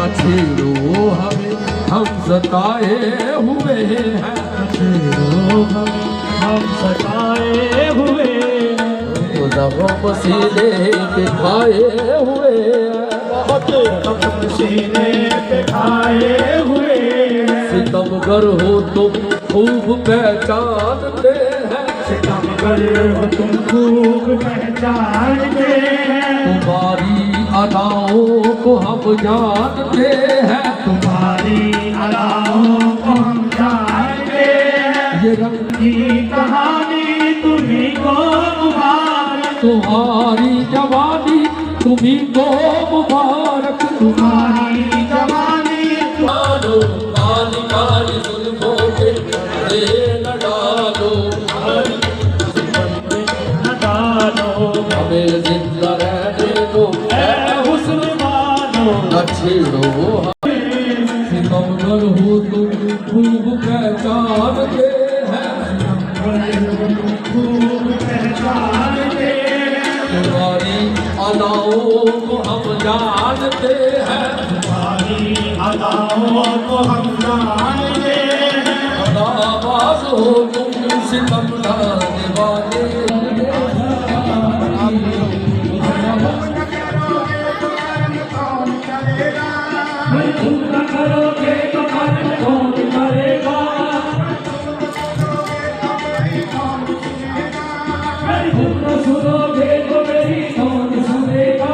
न छेड़ो हमें, हम सताए हुए हैं। छेड़ो हमें, हम सताए हुए तो जख्म सीने पे खाए हुए हैं। बहुत जख्म सीने पे खाए हुए सितमगर हो तुम खूब पहचानते हैं। सितमगर हो तुम खूब पहचानते हैं। तुम्हारी अदाओं को हम जानते हैं। तुम्हारी अदाओं को हम जानते हैं। ये रंग की कहानी तुम्हीं को मुबारक, तुम्हारी जवानी तुम्हीं को मुबारक। तुम्हारी जवानी डालो काली काली जुल्फों पे न डालो, न डालो हमें जिंदा रहने दो ऐ हुस्न वालो। न छेड़ो हमें, सितमगर हो तुम खूब पहचानते हैं। खूब पहचानते हैं। तुम्हारी अदाओं को हम जानते हैं। तुम्हारी अदाओं को हम जानते हैं। अदाबाज हो तुम सितम ढाने वाले। तुम न करोगे तो मन कौन करेगा। तुम न सुनोगे तो मेरी कौन सुनेगा।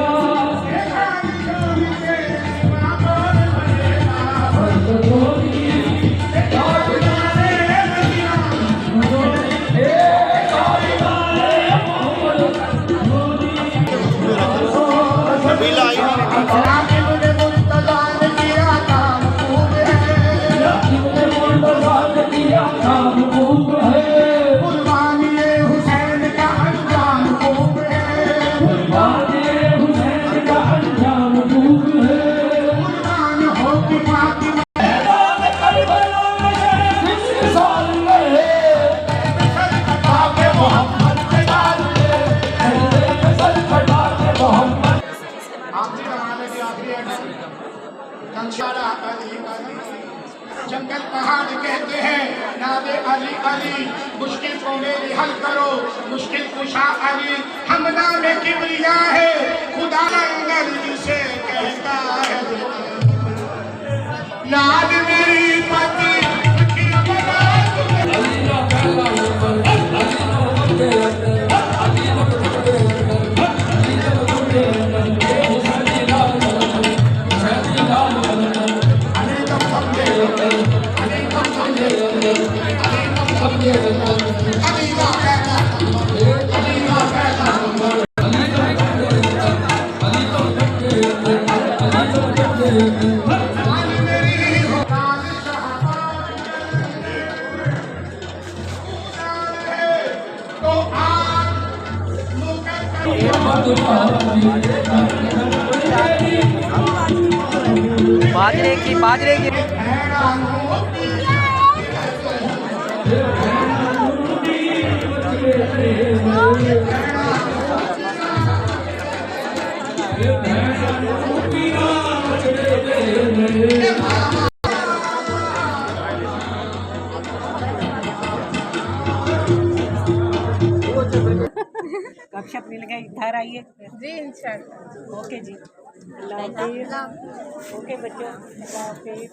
जंगल पहाड़ कहते हैं नादे अली अली, मुश्किल को मेरी हल करो मुश्किल कुशा अली। हम नामे किबरिया है खुदा अंदर जिसे कहता है। नाद मेरी पति बाजरे की कक्षा अपनी लगाई इधर आइए जी इंशाल्लाह। ओके जी अल्लाह हाफिज़। ओके बच्चों अल्लाह हाफिज़।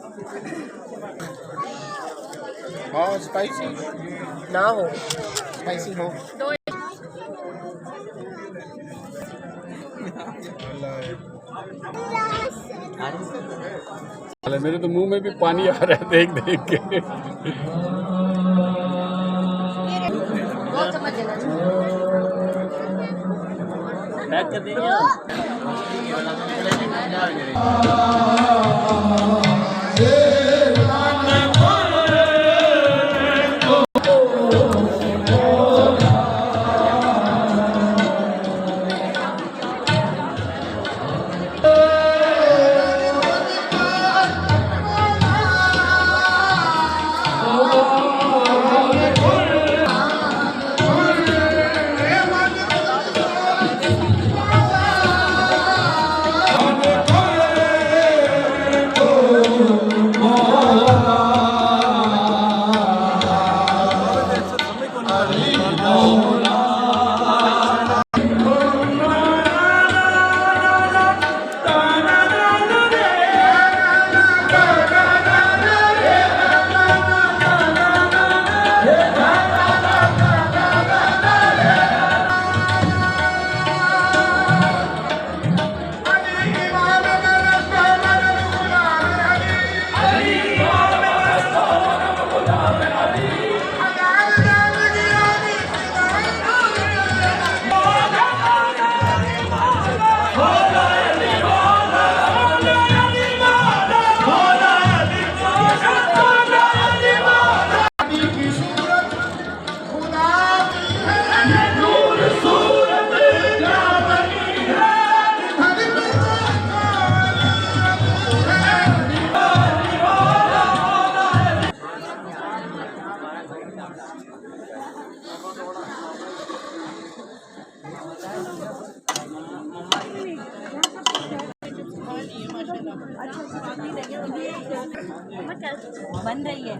और स्पाइसी ना हो स्पाइसी हो। मेरे तो मुंह में भी पानी आ रहा है देख देख के। पैक कर देंगे। बन रही है।